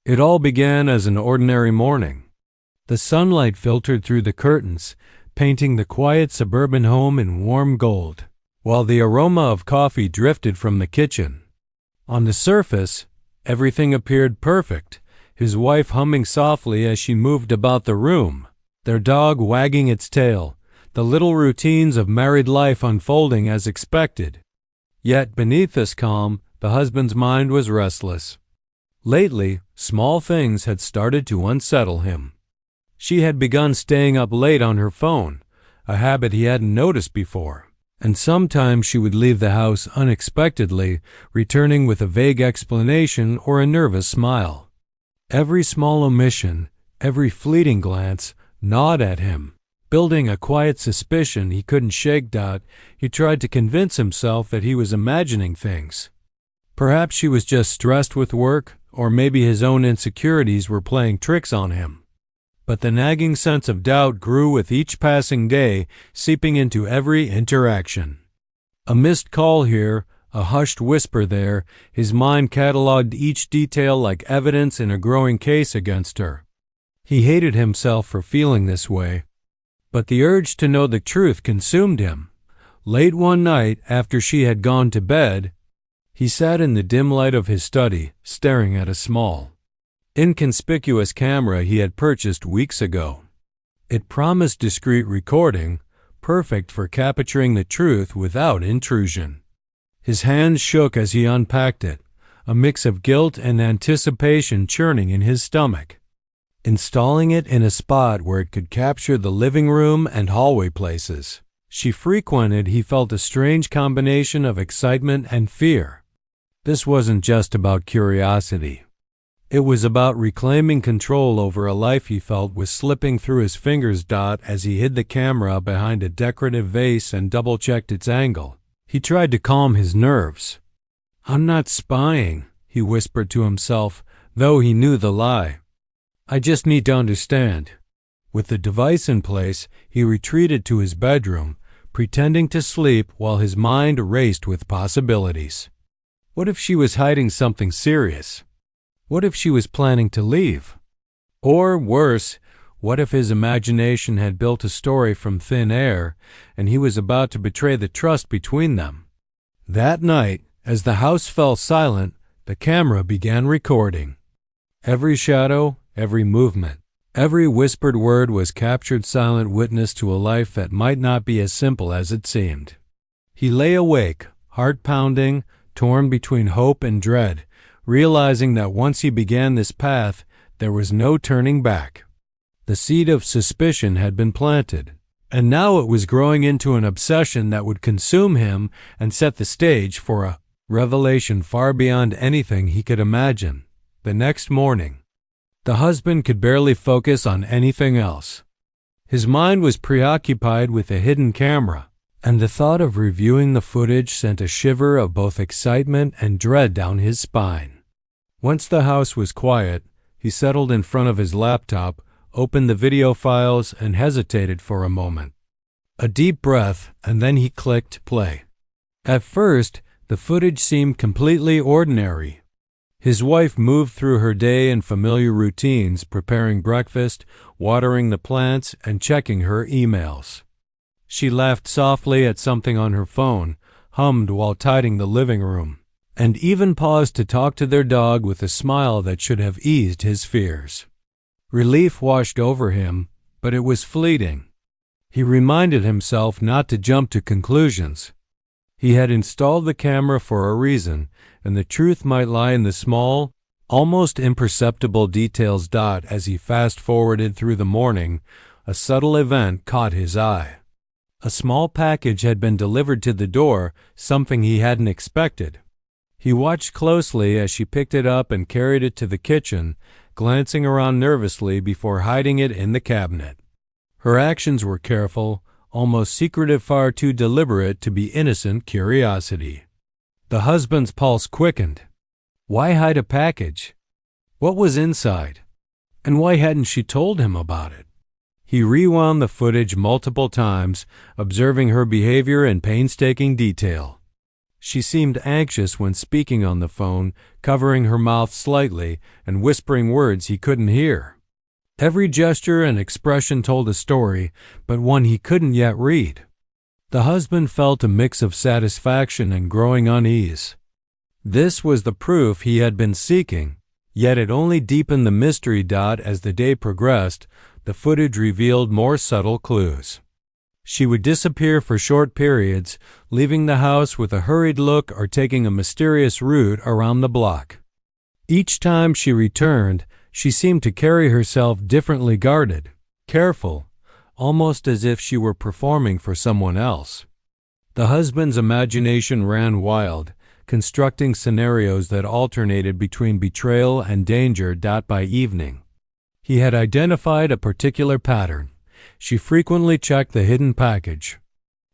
It all began as an ordinary morning. The sunlight filtered through the curtains, painting the quiet suburban home in warm gold, while the aroma of coffee drifted from the kitchen. On the surface, everything appeared perfect, his wife humming softly as she moved about the room, their dog wagging its tail, the little routines of married life unfolding as expected. Yet beneath this calm, the husband's mind was restless. Lately, small things had started to unsettle him. She had begun staying up late on her phone, a habit he hadn't noticed before, and sometimes she would leave the house unexpectedly, returning with a vague explanation or a nervous smile. Every small omission, every fleeting glance, gnawed at him, building a quiet suspicion he couldn't shake. He tried to convince himself that he was imagining things. Perhaps she was just stressed with work, or maybe his own insecurities were playing tricks on him. But the nagging sense of doubt grew with each passing day, seeping into every interaction. A missed call here, a hushed whisper there, his mind cataloged each detail like evidence in a growing case against her. He hated himself for feeling this way, but the urge to know the truth consumed him. Late one night, after she had gone to bed, he sat in the dim light of his study, staring at a small, inconspicuous camera he had purchased weeks ago. It promised discreet recording, perfect for capturing the truth without intrusion. His hands shook as he unpacked it, a mix of guilt and anticipation churning in his stomach. Installing it in a spot where it could capture the living room and hallway places she frequented, he felt a strange combination of excitement and fear. This wasn't just about curiosity. It was about reclaiming control over a life he felt was slipping through his fingers. As he hid the camera behind a decorative vase and double-checked its angle, he tried to calm his nerves. "I'm not spying," he whispered to himself, though he knew the lie. "I just need to understand." With the device in place, he retreated to his bedroom, pretending to sleep while his mind raced with possibilities. What if she was hiding something serious? What if she was planning to leave? Or worse, what if his imagination had built a story from thin air and he was about to betray the trust between them? That night, as the house fell silent, the camera began recording. Every shadow, every movement, every whispered word was captured, silent witness to a life that might not be as simple as it seemed. He lay awake, heart pounding, torn between hope and dread, realizing that once he began this path, there was no turning back. The seed of suspicion had been planted, and now it was growing into an obsession that would consume him and set the stage for a revelation far beyond anything he could imagine. The next morning, the husband could barely focus on anything else. His mind was preoccupied with the hidden camera, and the thought of reviewing the footage sent a shiver of both excitement and dread down his spine. Once the house was quiet, he settled in front of his laptop, opened the video files, and hesitated for a moment. A deep breath, and then he clicked play. At first, the footage seemed completely ordinary. His wife moved through her day in familiar routines, preparing breakfast, watering the plants, and checking her emails. She laughed softly at something on her phone, hummed while tidying the living room, and even paused to talk to their dog with a smile that should have eased his fears. Relief washed over him, but it was fleeting. He reminded himself not to jump to conclusions. He had installed the camera for a reason, and the truth might lie in the small, almost imperceptible details. As he fast-forwarded through the morning, a subtle event caught his eye. A small package had been delivered to the door, something he hadn't expected. He watched closely as she picked it up and carried it to the kitchen, glancing around nervously before hiding it in the cabinet. Her actions were careful, almost secretive, far too deliberate to be innocent curiosity. The husband's pulse quickened. Why hide a package? What was inside? And why hadn't she told him about it? He rewound the footage multiple times, observing her behavior in painstaking detail. She seemed anxious when speaking on the phone, covering her mouth slightly and whispering words he couldn't hear. Every gesture and expression told a story, but one he couldn't yet read. The husband felt a mix of satisfaction and growing unease. This was the proof he had been seeking, yet it only deepened the mystery. As the day progressed, the footage revealed more subtle clues. She would disappear for short periods, leaving the house with a hurried look or taking a mysterious route around the block. Each time she returned, she seemed to carry herself differently, guarded, careful, almost as if she were performing for someone else. The husband's imagination ran wild, constructing scenarios that alternated between betrayal and danger. By evening, he had identified a particular pattern. She frequently checked the hidden package,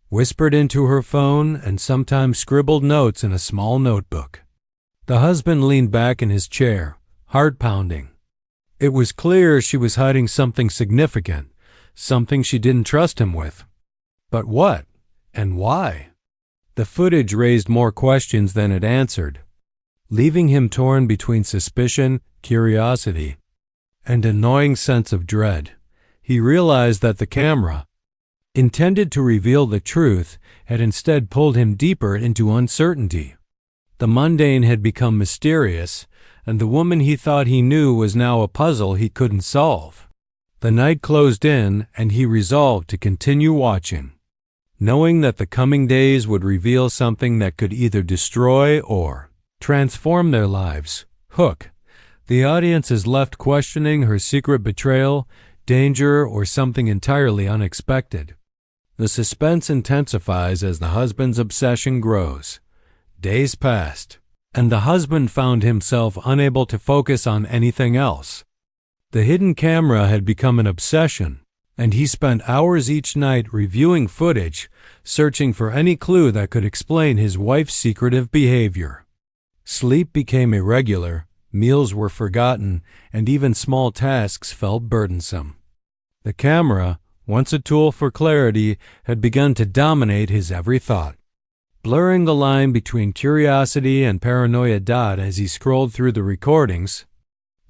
whispered into her phone, and sometimes scribbled notes in a small notebook. The husband leaned back in his chair, heart pounding. It was clear she was hiding something significant, something she didn't trust him with. But what? And why? The footage raised more questions than it answered, leaving him torn between suspicion, curiosity, and an gnawing sense of dread. He realized that the camera, intended to reveal the truth, had instead pulled him deeper into uncertainty. The mundane had become mysterious, and the woman he thought he knew was now a puzzle he couldn't solve. The night closed in, and he resolved to continue watching, knowing that the coming days would reveal something that could either destroy or transform their lives. Hook. The audience is left questioning her secret betrayal, danger, or something entirely unexpected. The suspense intensifies as the husband's obsession grows. Days passed, and the husband found himself unable to focus on anything else. The hidden camera had become an obsession, and he spent hours each night reviewing footage, searching for any clue that could explain his wife's secretive behavior. Sleep became irregular, meals were forgotten, and even small tasks felt burdensome. The camera, once a tool for clarity, had begun to dominate his every thought, blurring the line between curiosity and paranoia. As he scrolled through the recordings,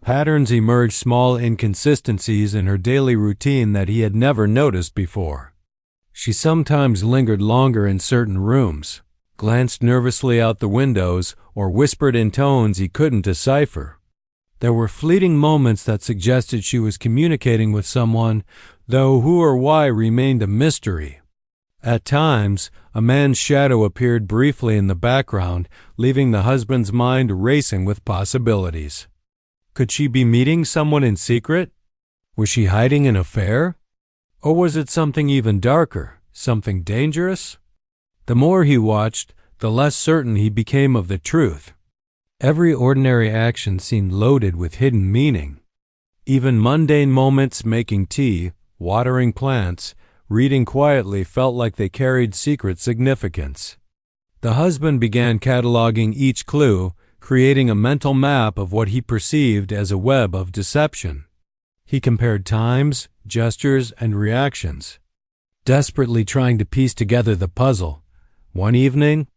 patterns emerged, small inconsistencies in her daily routine that he had never noticed before. She sometimes lingered longer in certain rooms, glanced nervously out the windows, or whispered in tones he couldn't decipher. There were fleeting moments that suggested she was communicating with someone, though who or why remained a mystery. At times, a man's shadow appeared briefly in the background, leaving the husband's mind racing with possibilities. Could she be meeting someone in secret? Was she hiding an affair? Or was it something even darker, something dangerous? The more he watched, the less certain he became of the truth. Every ordinary action seemed loaded with hidden meaning. Even mundane moments, making tea, watering plants, reading quietly, felt like they carried secret significance. The husband began cataloging each clue, creating a mental map of what he perceived as a web of deception. He compared times, gestures, and reactions, desperately trying to piece together the puzzle. One evening,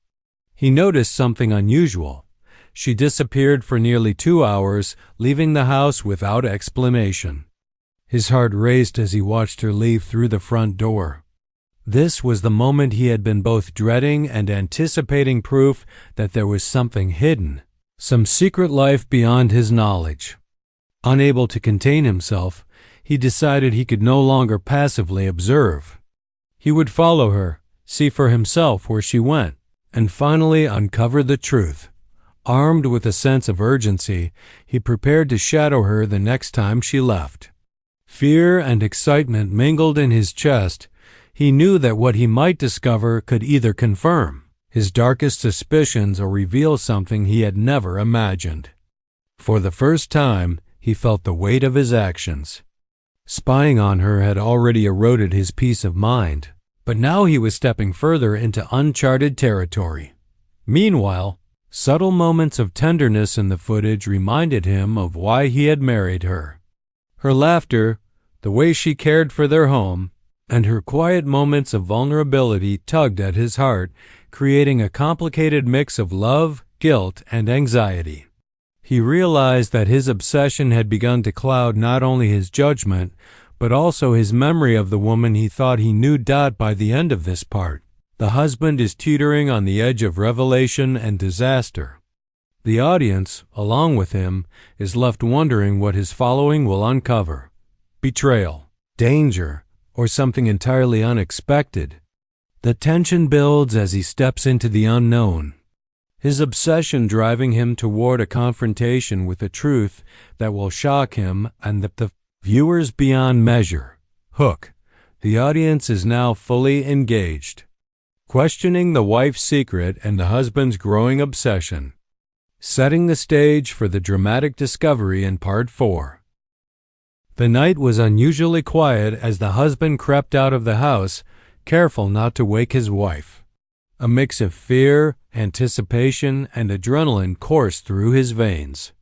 he noticed something unusual. She disappeared for nearly 2 hours, leaving the house without explanation. His heart raced as he watched her leave through the front door. This was the moment he had been both dreading and anticipating, proof that there was something hidden, some secret life beyond his knowledge. Unable to contain himself, he decided he could no longer passively observe. He would follow her, see for himself where she went, and finally uncover the truth. Armed with a sense of urgency, he prepared to shadow her the next time she left. Fear and excitement mingled in his chest. He knew that what he might discover could either confirm his darkest suspicions or reveal something he had never imagined. For the first time, he felt the weight of his actions. Spying on her had already eroded his peace of mind, but now he was stepping further into uncharted territory. Meanwhile, subtle moments of tenderness in the footage reminded him of why he had married her. Her laughter, the way she cared for their home, and her quiet moments of vulnerability tugged at his heart, creating a complicated mix of love, guilt, and anxiety. He realized that his obsession had begun to cloud not only his judgment, but also his memory of the woman he thought he knew. By the end of this part, the husband is teetering on the edge of revelation and disaster. The audience, along with him, is left wondering what his following will uncover: betrayal, danger, or something entirely unexpected. The tension builds as he steps into the unknown, his obsession driving him toward a confrontation with a truth that will shock him and the viewers beyond measure. Hook. The audience is now fully engaged, questioning the wife's secret and the husband's growing obsession, setting the stage for the dramatic discovery in Part 4. The night was unusually quiet as the husband crept out of the house, careful not to wake his wife. A mix of fear, anticipation, and adrenaline coursed through his veins.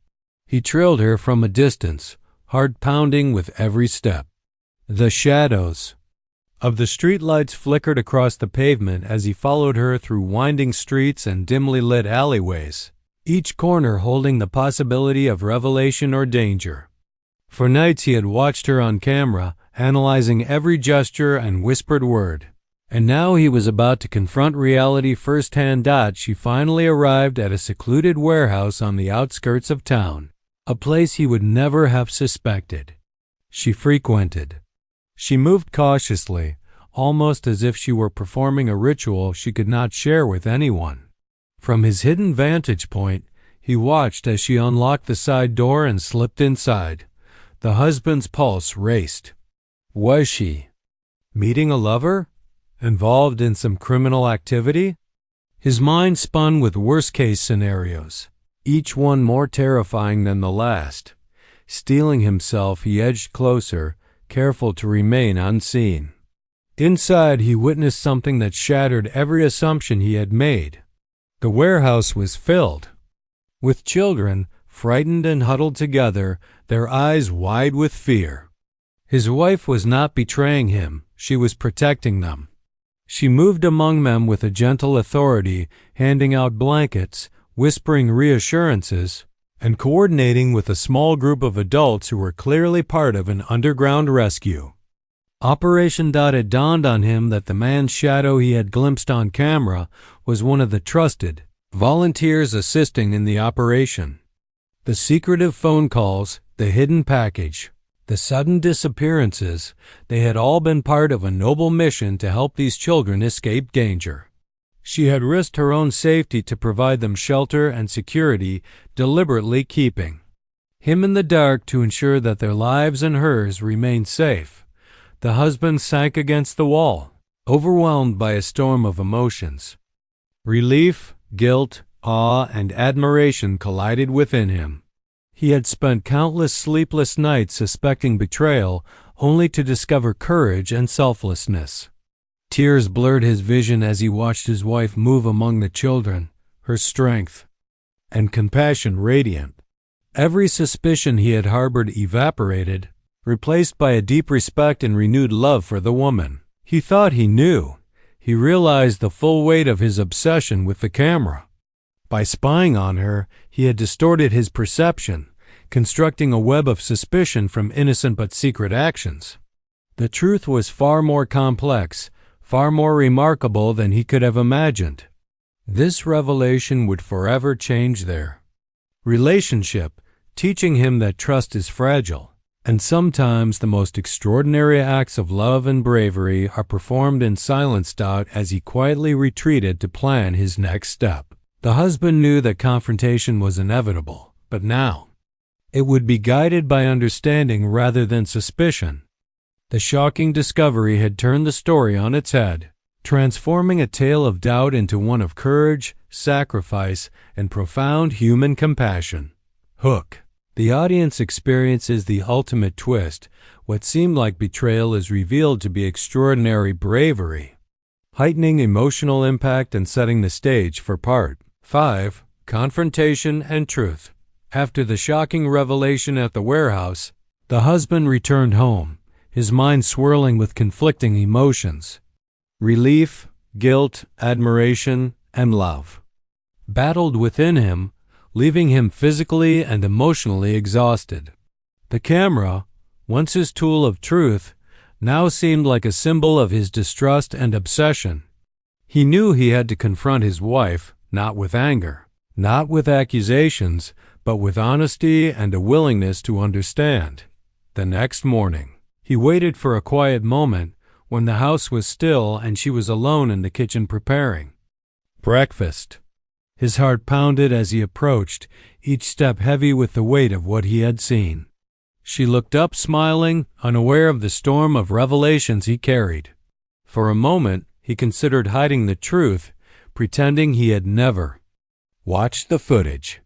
He trailed her from a distance, heart pounding with every step. The shadows of the streetlights flickered across the pavement as he followed her through winding streets and dimly lit alleyways, each corner holding the possibility of revelation or danger. For nights he had watched her on camera, analyzing every gesture and whispered word. And now he was about to confront reality firsthand. She finally arrived at a secluded warehouse on the outskirts of town, a place he would never have suspected she frequented. She moved cautiously, almost as if she were performing a ritual she could not share with anyone. From his hidden vantage point, he watched as she unlocked the side door and slipped inside. The husband's pulse raced. Was she meeting a lover? Involved in some criminal activity? His mind spun with worst-case scenarios, each one more terrifying than the last. Steeling himself, he edged closer, careful to remain unseen. Inside, he witnessed something that shattered every assumption he had made. The warehouse was filled with children, frightened and huddled together, their eyes wide with fear. His wife was not betraying him, she was protecting them. She moved among them with a gentle authority, handing out blankets, whispering reassurances, and coordinating with a small group of adults who were clearly part of an underground rescue. Operation. It dawned on him that the man's shadow he had glimpsed on camera was one of the trusted volunteers assisting in the operation. The secretive phone calls, the hidden package, the sudden disappearances, they had all been part of a noble mission to help these children escape danger. She had risked her own safety to provide them shelter and security, deliberately keeping him in the dark to ensure that their lives and hers remained safe. The husband sank against the wall, overwhelmed by a storm of emotions. Relief, guilt, awe, and admiration collided within him. He had spent countless sleepless nights suspecting betrayal, only to discover courage and selflessness. Tears blurred his vision as he watched his wife move among the children, her strength and compassion radiant. Every suspicion he had harbored evaporated, replaced by a deep respect and renewed love for the woman he thought he knew. He realized the full weight of his obsession with the camera. By spying on her, he had distorted his perception, constructing a web of suspicion from innocent but secret actions. The truth was far more complex, far more remarkable than he could have imagined. This revelation would forever change their relationship, teaching him that trust is fragile, and sometimes the most extraordinary acts of love and bravery are performed in silence. As he quietly retreated to plan his next step, the husband knew that confrontation was inevitable, but now it would be guided by understanding rather than suspicion. The shocking discovery had turned the story on its head, transforming a tale of doubt into one of courage, sacrifice, and profound human compassion. Hook. The audience experiences the ultimate twist. What seemed like betrayal is revealed to be extraordinary bravery, heightening emotional impact and setting the stage for Part 5, Confrontation and Truth. After the shocking revelation at the warehouse, the husband returned home, his mind swirling with conflicting emotions. Relief, guilt, admiration, and love battled within him, leaving him physically and emotionally exhausted. The camera, once his tool of truth, now seemed like a symbol of his distrust and obsession. He knew he had to confront his wife, not with anger, not with accusations, but with honesty and a willingness to understand. The next morning, he waited for a quiet moment when the house was still and she was alone in the kitchen preparing breakfast. His heart pounded as he approached, each step heavy with the weight of what he had seen. She looked up smiling, unaware of the storm of revelations he carried. For a moment, he considered hiding the truth, pretending he had never watched the footage.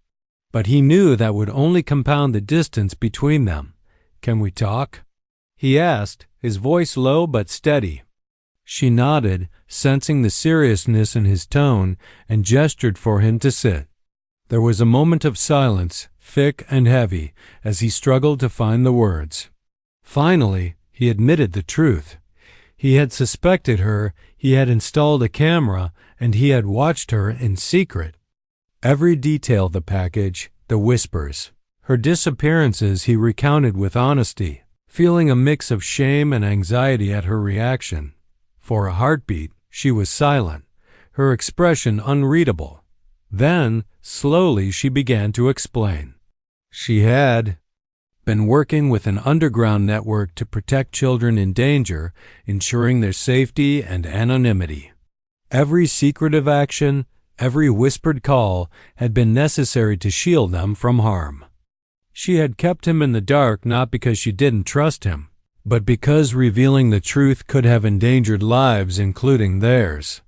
But he knew that would only compound the distance between them. "Can we talk?" he asked, his voice low but steady. She nodded, sensing the seriousness in his tone, and gestured for him to sit. There was a moment of silence, thick and heavy, as he struggled to find the words. Finally, he admitted the truth. He had suspected her, he had installed a camera, and he had watched her in secret. Every detail of the package, the whispers, her disappearances he recounted with honesty, feeling a mix of shame and anxiety at her reaction. For a heartbeat, she was silent, her expression unreadable. Then, slowly, she began to explain. She had been working with an underground network to protect children in danger, ensuring their safety and anonymity. Every secretive action, every whispered call had been necessary to shield them from harm. She had kept him in the dark not because she didn't trust him, but because revealing the truth could have endangered lives, including theirs.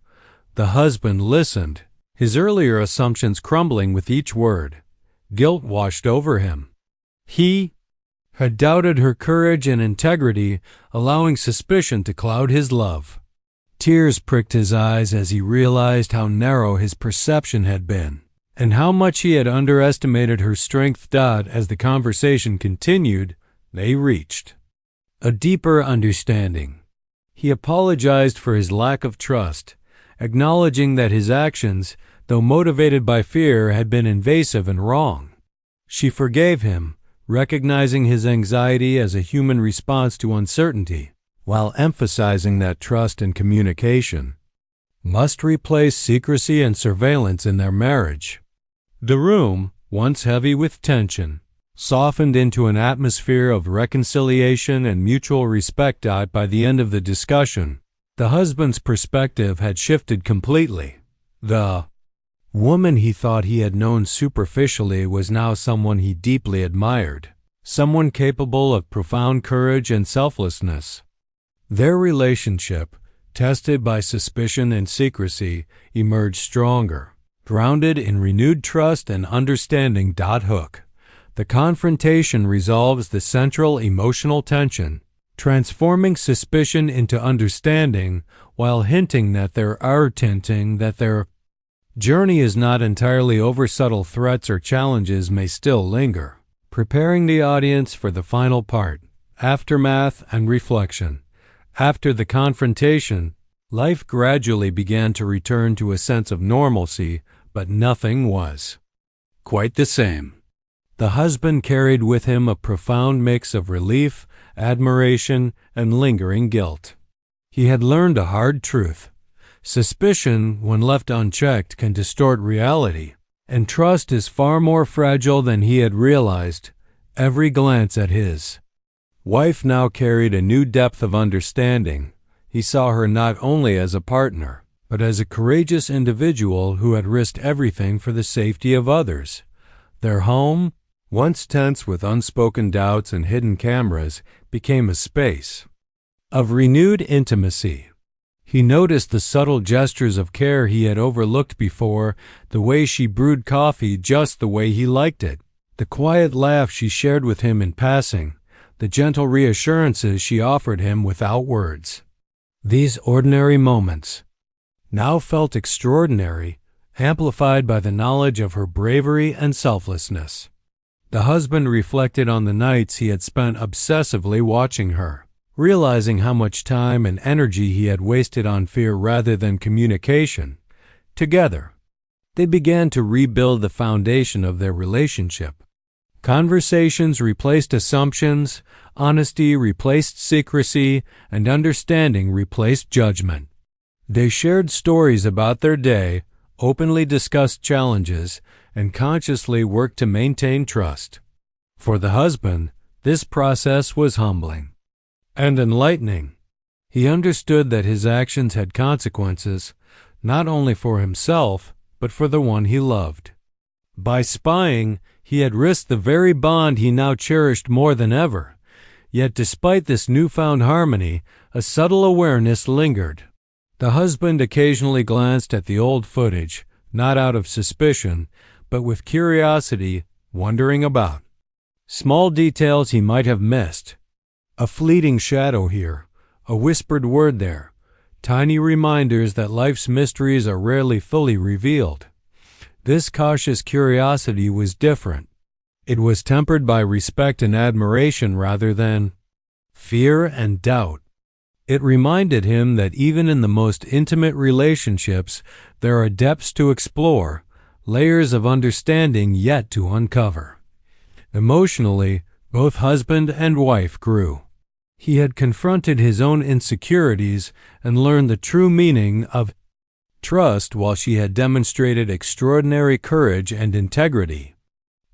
The husband listened, his earlier assumptions crumbling with each word. Guilt washed over him. He had doubted her courage and integrity, allowing suspicion to cloud his love. Tears pricked his eyes as he realized how narrow his perception had been, and how much he had underestimated her strength. As the conversation continued, they reached a deeper understanding. He apologized for his lack of trust, acknowledging that his actions, though motivated by fear, had been invasive and wrong. She forgave him, recognizing his anxiety as a human response to uncertainty, while emphasizing that trust and communication must replace secrecy and surveillance in their marriage. The room, once heavy with tension, softened into an atmosphere of reconciliation and mutual respect. By the end of the discussion, the husband's perspective had shifted completely. The woman he thought he had known superficially was now someone he deeply admired, someone capable of profound courage and selflessness. Their relationship, tested by suspicion and secrecy, emerged stronger, grounded in renewed trust and understanding. Hook. The confrontation resolves the central emotional tension, transforming suspicion into understanding while hinting that their journey is not entirely over. Subtle threats or challenges may still linger, preparing the audience for the final part, aftermath and reflection. After the confrontation, life gradually began to return to a sense of normalcy, but nothing was quite the same. The husband carried with him a profound mix of relief, admiration, and lingering guilt. He had learned a hard truth. Suspicion, when left unchecked, can distort reality, and trust is far more fragile than he had realized. Every glance at his wife now carried a new depth of understanding. He saw her not only as a partner, but as a courageous individual who had risked everything for the safety of others. Their home, once tense with unspoken doubts and hidden cameras, became a space of renewed intimacy. He noticed the subtle gestures of care he had overlooked before, the way she brewed coffee just the way he liked it, the quiet laugh she shared with him in passing, the gentle reassurances she offered him without words. These ordinary moments now felt extraordinary, amplified by the knowledge of her bravery and selflessness. The husband reflected on the nights he had spent obsessively watching her, realizing how much time and energy he had wasted on fear rather than communication. Together, they began to rebuild the foundation of their relationship. Conversations replaced assumptions, honesty replaced secrecy, and understanding replaced judgment. They shared stories about their day, openly discussed challenges, and consciously worked to maintain trust. For the husband, this process was humbling and enlightening. He understood that his actions had consequences, not only for himself, but for the one he loved. By spying, he had risked the very bond he now cherished more than ever. Yet despite this newfound harmony, a subtle awareness lingered. The husband occasionally glanced at the old footage, not out of suspicion, but with curiosity, wondering about small details he might have missed. A fleeting shadow here, a whispered word there, tiny reminders that life's mysteries are rarely fully revealed. This cautious curiosity was different. It was tempered by respect and admiration rather than fear and doubt. It reminded him that even in the most intimate relationships, there are depths to explore, layers of understanding yet to uncover. Emotionally, both husband and wife grew. He had confronted his own insecurities and learned the true meaning of trust while she had demonstrated extraordinary courage and integrity.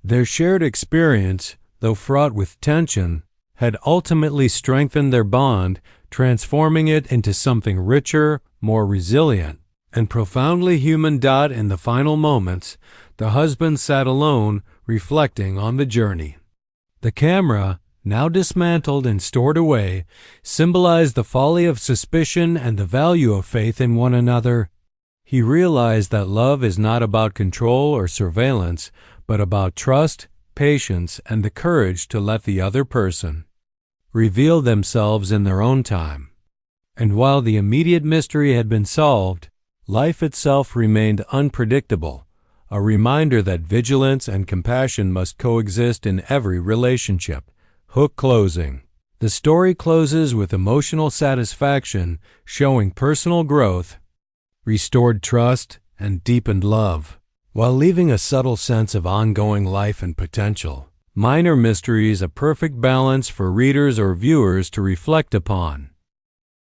Their shared experience, though fraught with tension, had ultimately strengthened their bond, transforming it into something richer, more resilient, and profoundly human. In the final moments, the husband sat alone, reflecting on the journey. The camera, now dismantled and stored away, symbolized the folly of suspicion and the value of faith in one another. He realized that love is not about control or surveillance, but about trust, patience, and the courage to let the other person reveal themselves in their own time. And while the immediate mystery had been solved, life itself remained unpredictable, a reminder that vigilance and compassion must coexist in every relationship. Hook closing. The story closes with emotional satisfaction, showing personal growth, restored trust, and deepened love, while leaving a subtle sense of ongoing life and potential. Minor Mysteries, a perfect balance for readers or viewers to reflect upon.